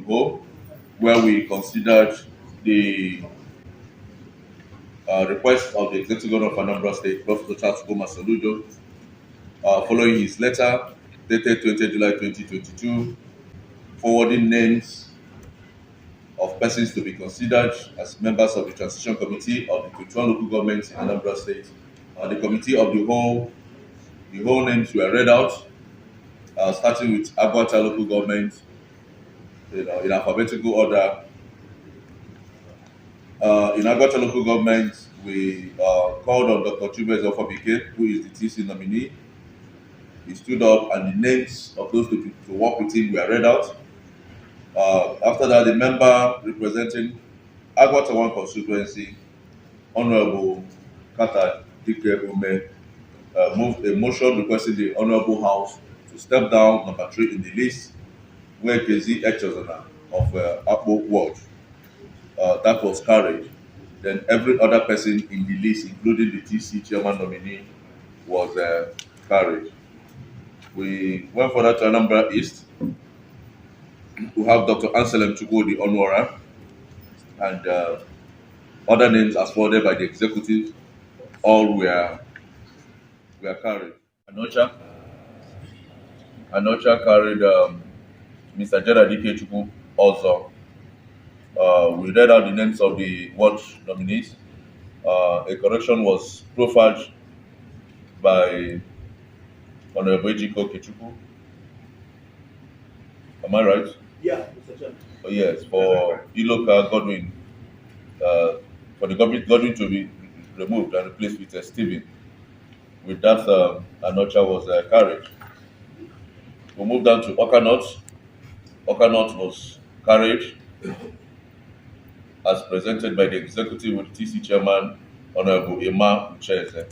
the Whole, where we considered the request of the Executive Governor of Anambra State, Professor Charles Goma Soludo, following his letter dated 20 July 2022, forwarding names of persons to be considered as members of the Transition Committee of the 21 local governments in Anambra State. The Committee of the Whole names were read out, starting with Agwata local government, in alphabetical order. In Agwata local government, we called on Dr. Chubez Ofabike, who is the TC nominee. He stood up and the names of those to work with him were read out. After that, the member representing Agwata 1 constituency, Honorable Kata Dike Ume, moved a motion requesting the Honorable House to step down number 3 in the list, where Kezi Echozana of Akpo Ward. That was carried. Then every other person in the list, including the TC chairman nominee, was carried. We went further to Anambra East. We have Dr. Anselm Chukwu, the Onwara, and other names as forwarded by the executive, all were carried. Anocha carried Mr. Gerard Ikechukwu also. We read out the names of the ward nominees. A correction was profiled by Honorable Ejiko Kechukwu. Am I right? Yeah, Mr. Chairman. Oh, yes, for Iloka Godwin, for the Godwin to be removed and replaced with Stephen. With that, Anocha was carried. We moved down to Okanot. Okanot was carried as presented by the executive with TC chairman, Honorable Emma Ucheze.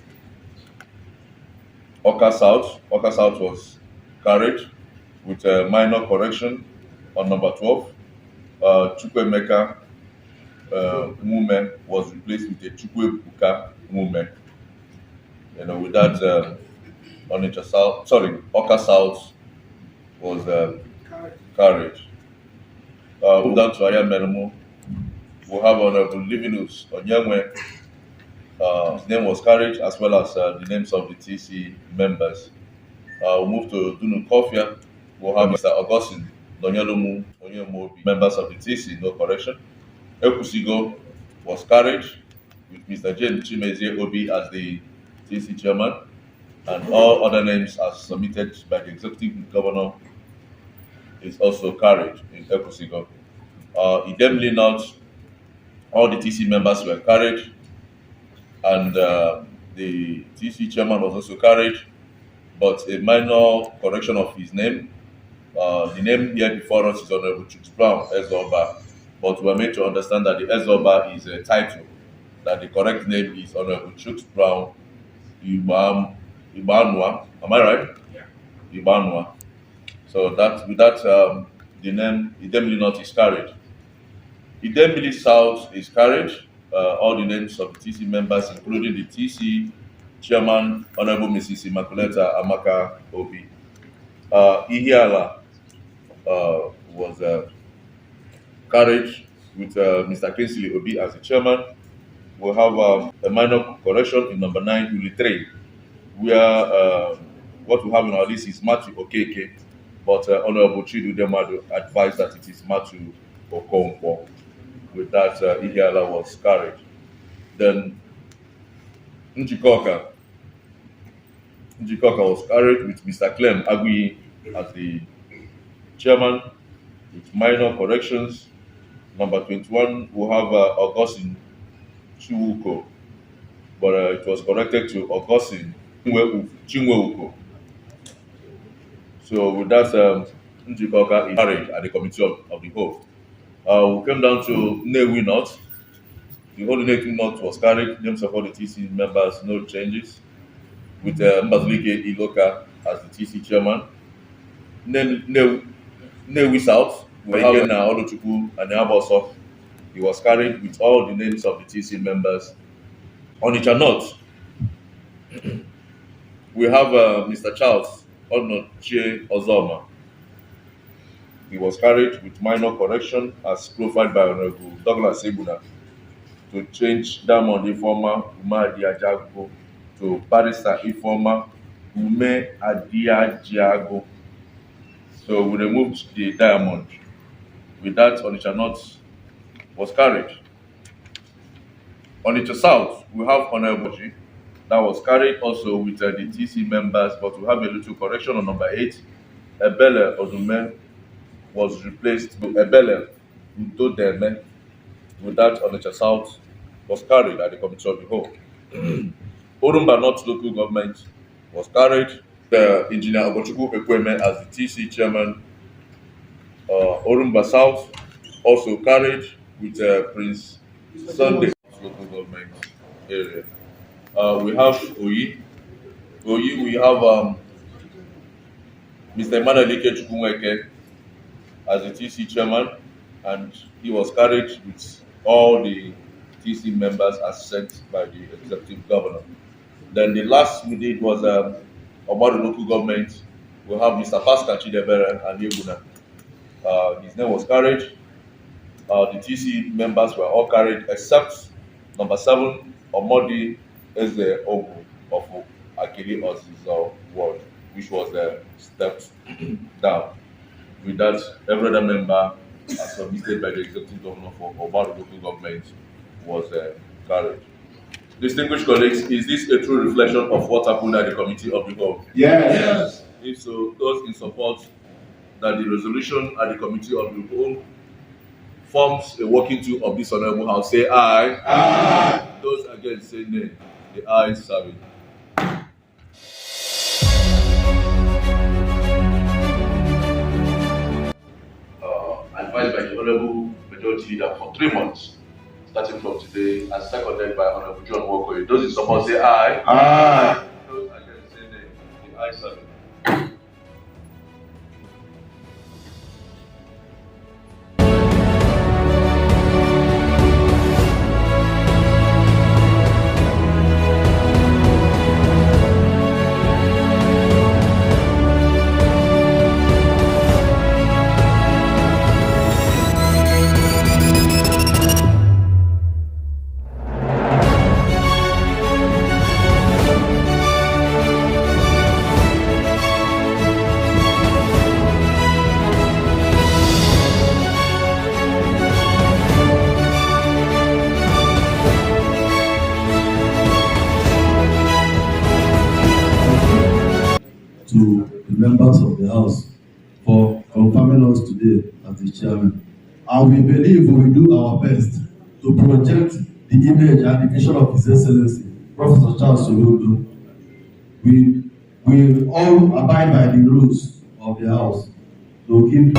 Oka South was carried with a minor correction on number 12. Chukwemeka Mume was replaced with a Chukwebuka Mume. With that, Oka South was carried. Moved down to Aya Meremu. We have Honorable Livinus Onyemwe. His name was carried, as well as the names of the TC members. We move to Dunu Kofia. We'll have Mr. Augustine Donyelumu Onyemobi, members of the TC, no correction. Ekusigo was carried with Mr. James Chimezie Obi as the TC chairman, and all other names as submitted by the executive governor is also carried in Ekusigo. Idemli not all the TC members were carried, and the TC chairman was also carried, but a minor correction of his name. The name here before us is Honorable Chuks Brown Ezoba, but we are made to understand that the Ezoba is a title, that the correct name is Honorable Chuks Brown Ibanwa. Am I right? Yeah. Ibanwa. So that with that, the name Idemili North is carried. Idemili South is carried. All the names of the TC members, including the TC chairman, Honorable Mrs. Immaculata Amaka Obi. Ihiala was carried with Mr. Kinsley Obi as the chairman. We'll have a minor correction in number 9, Uli 3, where what we have in our list is Matthew Okeke, but Honorable Chidu Demado advised that it is Matthew Okonkwo. With that, Ihiala was carried. Then Njikoka was carried with Mr. Clem Agui as the chairman, with minor corrections. Number 21, we'll have Augustine Chiwuko, but it was corrected to Augustine Chinweuko. So with that, Njikoka is carried at the committee of the whole. We came down to Nnewi North. The whole Nnewi North was carried. Names of all the TC members, no changes. With Mbazulike Iloka as the TC chairman. Nnewi South, we have Oluchukwu and Yabosof. He was carried with all the names of the TC members. Onitsha North, we have Mr. Charles Onochie Ozoma. He was carried with minor correction as profiled by Honorable Douglas Ebuna to change Diamond Informa Umar Diajago to Barrister Informa Ume Adiajago. So we removed the Diamond. With that, Onitsha North was carried. Onitsha South, we have Honorable G. That was carried also with the TC members, but we have a little correction on number 8. Ebele Odume was replaced with Ebele Udodeme. With that, Onitsha South was carried at the committee of the whole. Orumba North local government was carried. The engineer Ogochukwu Ekweme as the TC chairman. Orumba South also carried with Prince Sunday local government area. We have Oyi. We have Mr. Emmanuel Ike as the TC chairman, and he was carried with all the TC members as sent by the executive governor. Then the last we did was about the local government. We have Mr. Pascal Chidebere and Yeguna. His name was carried. The TC members were all carried except number 7, Omodi Eze Ogu of Akili Osizo ward, which was stepped down. With that, every other member as submitted by the executive governor for Obaru local government was carried. Distinguished colleagues, is this a true reflection of what happened at the committee of the whole? Yes. If so, those in support that the resolution at the committee of the whole forms a working tool of this honorable house, say aye. Aye. Those against say nay. The ayes have it. Advised by the Honorable Majority Leader for 3 months, starting from today, and seconded by Honorable John Walker. Those in support say aye. Aye. Those against say nay. The ayes have it. To the members of the House for confirming us today as the chairman. And we believe we will do our best to project the image and the vision of His Excellency, Professor Charles Soludo. We will all abide by the rules of the House to give